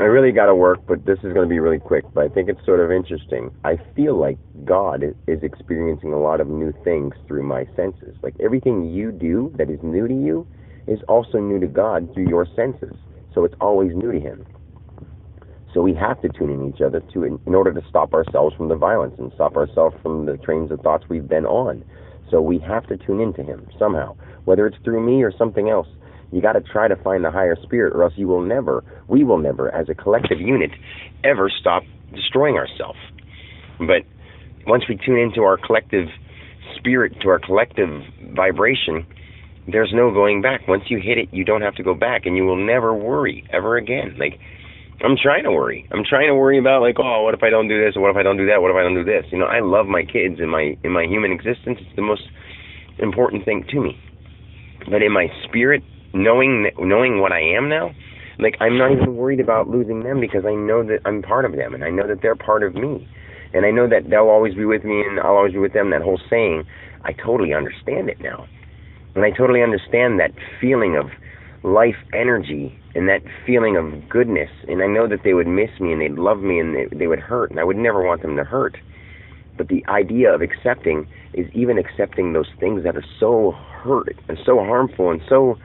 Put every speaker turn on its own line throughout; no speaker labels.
I really got to work, but this is going to be really quick. But I think it's sort of interesting. I feel like God is experiencing a lot of new things through my senses. Like everything you do that is new to you is also new to God through your senses. So it's always new to Him. So we have to tune in each other in order to stop ourselves from the violence and stop ourselves from the trains of thoughts we've been on. So we have to tune into Him somehow, whether it's through me or something else. You got to try to find the higher spirit, or else we will never, as a collective unit, ever stop destroying ourselves. But once we tune into our collective spirit, to our collective vibration, there's no going back. Once you hit it, you don't have to go back, and you will never worry ever again. Like, I'm trying to worry. I'm trying to worry about, like, oh, what if I don't do this, or what if I don't do that, what if I don't do this? You know, I love my kids in my human existence. It's the most important thing to me. But in my spirit, knowing what I am now, like, I'm not even worried about losing them, because I know that I'm part of them, and I know that they're part of me, and I know that they'll always be with me, and I'll always be with them. That whole saying, I totally understand it now, and I totally understand that feeling of life energy and that feeling of goodness, and I know that they would miss me and they'd love me and they would hurt, and I would never want them to hurt. But the idea of accepting is even accepting those things that are so hurt and so harmful and so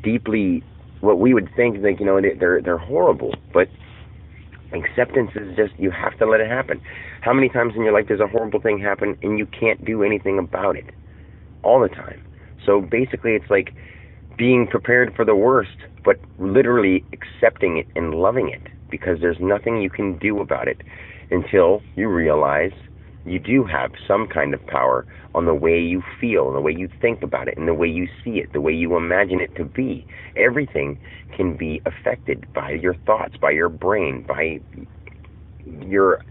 deeply what we would think, like, you know, they're horrible. But acceptance is just, you have to let it happen. How many times in your life does a horrible thing happen and you can't do anything about it? All the time. So basically it's like being prepared for the worst, but literally accepting it and loving it, because there's nothing you can do about it until you realize you do have some kind of power on the way you feel, the way you think about it, and the way you see it, the way you imagine it to be. Everything can be affected by your thoughts, by your brain, by your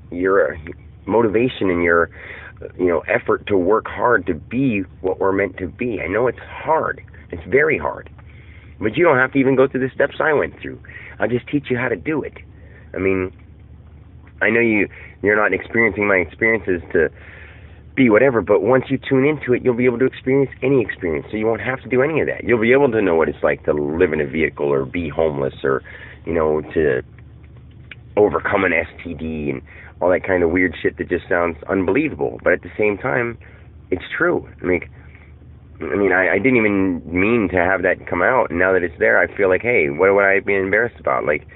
motivation and your effort to work hard to be what we're meant to be. I know it's hard. It's very hard. But you don't have to even go through the steps I went through. I'll just teach you how to do it. I mean, I know you're not experiencing my experiences to be whatever, but once you tune into it, you'll be able to experience any experience. So you won't have to do any of that. You'll be able to know what it's like to live in a vehicle or be homeless, or, to overcome an STD and all that kind of weird shit that just sounds unbelievable. But at the same time, it's true. I didn't even mean to have that come out, and now that it's there, I feel like, hey, what would I be embarrassed about? Like,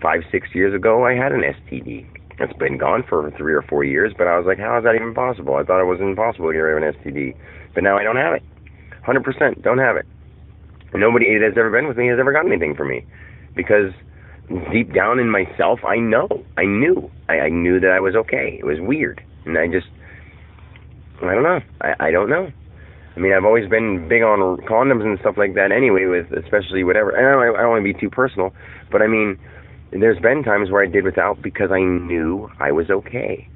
5-6 years ago, I had an STD. It's been gone for 3 or 4 years, but I was like, how is that even possible? I thought it was impossible to get rid of an STD. But now I don't have it. 100% don't have it. And nobody that's ever been with me has ever got anything from me. Because deep down in myself, I knew that I was okay. It was weird. And I don't know. I don't know. I've always been big on condoms and stuff like that anyway, with especially whatever. And I don't want to be too personal, but there's been times where I did without because I knew I was okay.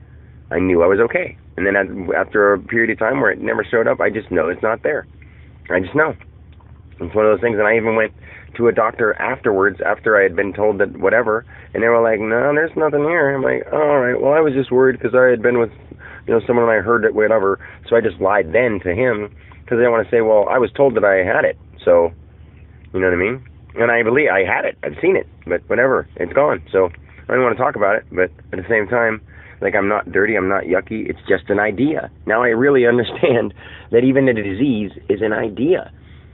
I knew I was okay. And then after a period of time where it never showed up, I just know it's not there. I just know. It's one of those things, and I even went to a doctor afterwards, after I had been told that whatever, and they were like, no, there's nothing here. I'm like, all right, well, I was just worried because I had been with someone and I heard it, whatever, so I just lied then to him, because I didn't want to say, well, I was told that I had it, so, you know what I mean? And I believe I had it. I've seen it, but whatever, it's gone. So I don't want to talk about it, but at the same time, like, I'm not dirty, I'm not yucky, it's just an idea. Now I really understand that even a disease is an idea,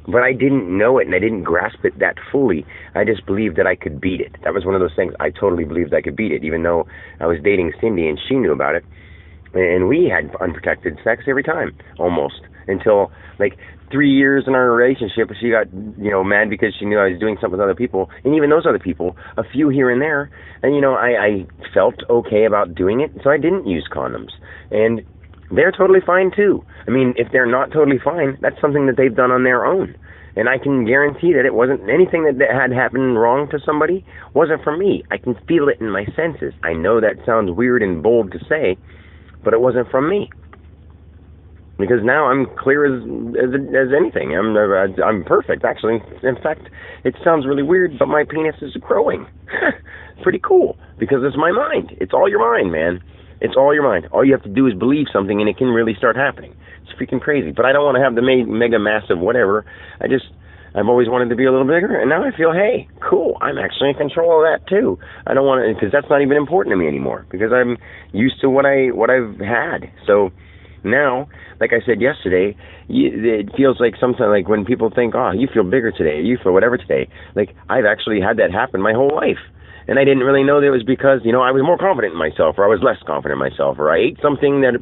but I didn't know it and I didn't grasp it that fully. I just believed that I could beat it. That was one of those things. I totally believed I could beat it, even though I was dating Cindy and she knew about it. And we had unprotected sex every time, almost, until like 3 years in our relationship. She got, mad because she knew I was doing something with other people, and even those other people, a few here and there. And I felt okay about doing it, so I didn't use condoms. And they're totally fine too. If they're not totally fine, that's something that they've done on their own. And I can guarantee that it wasn't anything that had happened wrong to somebody wasn't for me. I can feel it in my senses. I know that sounds weird and bold to say, but it wasn't from me. Because now I'm clear as anything. I'm perfect, actually. In fact, it sounds really weird, but my penis is growing. It's pretty cool, because it's my mind. It's all your mind, man. It's all your mind. All you have to do is believe something, and it can really start happening. It's freaking crazy. But I don't want to have the mega massive whatever. I I've always wanted to be a little bigger, and now I feel, hey, cool, I'm actually in control of that too. I don't want to, because that's not even important to me anymore, because I'm used to what I've had. So now, like I said yesterday, it feels like sometimes, like when people think, oh, you feel bigger today, you feel whatever today, like I've actually had that happen my whole life. And I didn't really know that it was because, I was more confident in myself, or I was less confident in myself, or I ate something that,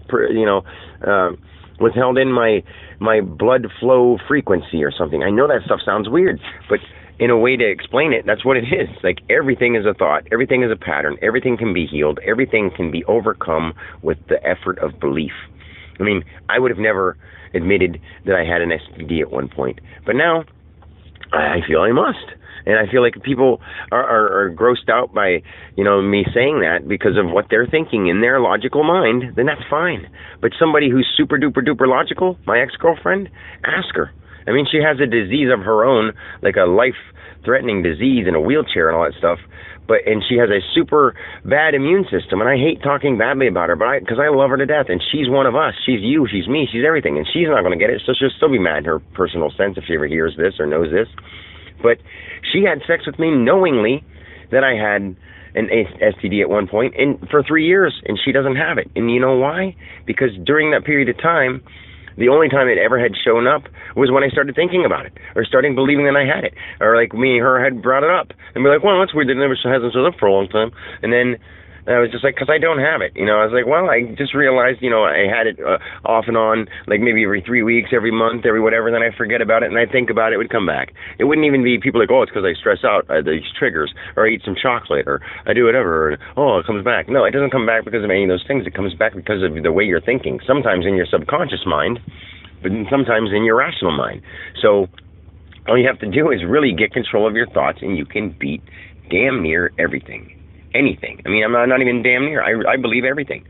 was held in my blood flow frequency or something. I know that stuff sounds weird, but in a way to explain it, that's what it is. Like, everything is a thought, everything is a pattern, everything can be healed, everything can be overcome with the effort of belief. I mean, I would have never admitted that I had an STD at one point, but now I feel I must. And I feel like people are grossed out by, me saying that because of what they're thinking in their logical mind, then that's fine. But somebody who's super duper duper logical, my ex-girlfriend, ask her. I mean, she has a disease of her own, like a life-threatening disease in a wheelchair and all that stuff. And she has a super bad immune system, and I hate talking badly about her, because I love her to death, and she's one of us. She's you, she's me, she's everything, and she's not going to get it, so she'll still be mad in her personal sense if she ever hears this or knows this. But she had sex with me knowingly that I had an STD at one point, and for 3 years, and she doesn't have it. And you know why? Because during that period of time, the only time it ever had shown up was when I started thinking about it, or starting believing that I had it, or like me and her had brought it up, and be like, well, that's weird, it never hasn't showed up for a long time. And then I was just like, because I don't have it, I was like, well, I just realized, I had it off and on, like maybe every 3 weeks, every month, every whatever, and then I forget about it, and I think about it, it would come back. It wouldn't even be people like, oh, it's because I stress out, these triggers, or I eat some chocolate, or I do whatever, or, oh, it comes back. No, it doesn't come back because of any of those things. It comes back because of the way you're thinking, sometimes in your subconscious mind, but sometimes in your rational mind. So all you have to do is really get control of your thoughts, and you can beat damn near everything. Anything. I mean, I'm not even damn near. I believe everything.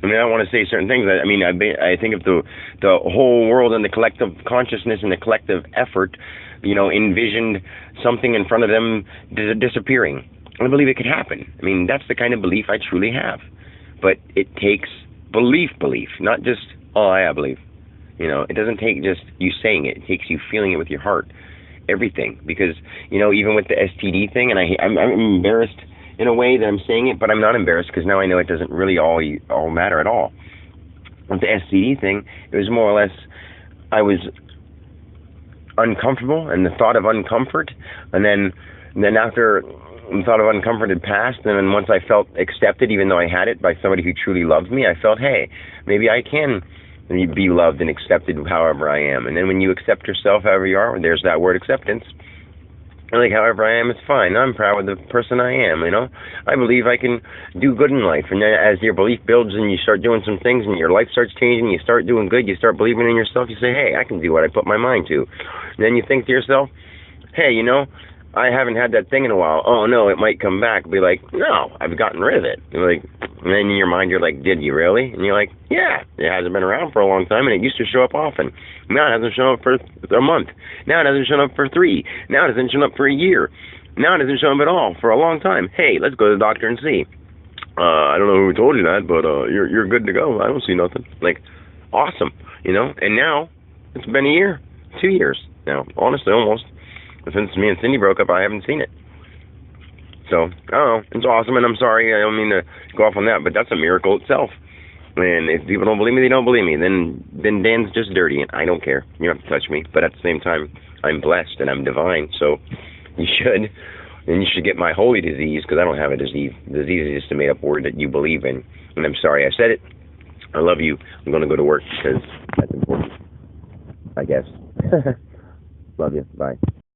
I mean, I don't want to say certain things. I mean, I think if the whole world and the collective consciousness and the collective effort, envisioned something in front of them disappearing, I believe it could happen. I mean, that's the kind of belief I truly have. But it takes belief, not just, oh, I believe. It doesn't take just you saying it. It takes you feeling it with your heart. Everything. Because, even with the STD thing, and I'm embarrassed in a way that I'm saying it, but I'm not embarrassed because now I know it doesn't really all matter at all. With the STD thing, it was more or less, I was uncomfortable, and the thought of uncomfort, and then after the thought of uncomfort had passed, and then once I felt accepted, even though I had it by somebody who truly loved me, I felt, hey, maybe I can be loved and accepted however I am. And then when you accept yourself however you are, there's that word acceptance. Like, however I am, it's fine. I'm proud of the person I am, I believe I can do good in life. And then as your belief builds and you start doing some things and your life starts changing, you start doing good, you start believing in yourself, you say, hey, I can do what I put my mind to. And then you think to yourself, hey, I haven't had that thing in a while. Oh, no, it might come back. Be like, no, I've gotten rid of it. And then in your mind, you're like, did you really? And you're like, yeah, it hasn't been around for a long time, and it used to show up often. Now it hasn't shown up for a month. Now it hasn't shown up for 3. Now it hasn't shown up for a year. Now it hasn't shown up at all for a long time. Hey, let's go to the doctor and see. I don't know who told you that, but you're good to go. I don't see nothing. Like, awesome, And now it's been a year, 2 years now, honestly, almost. Since me and Cindy broke up, I haven't seen it. So, I don't know. It's awesome, and I'm sorry. I don't mean to go off on that, but that's a miracle itself. And if people don't believe me, they don't believe me. Then Dan's just dirty, and I don't care. You don't have to touch me. But at the same time, I'm blessed, and I'm divine. So, you should. And you should get my holy disease, because I don't have a disease. Disease is just a made-up word that you believe in. And I'm sorry I said it. I love you. I'm going to go to work, because that's important. I guess. Love you. Bye.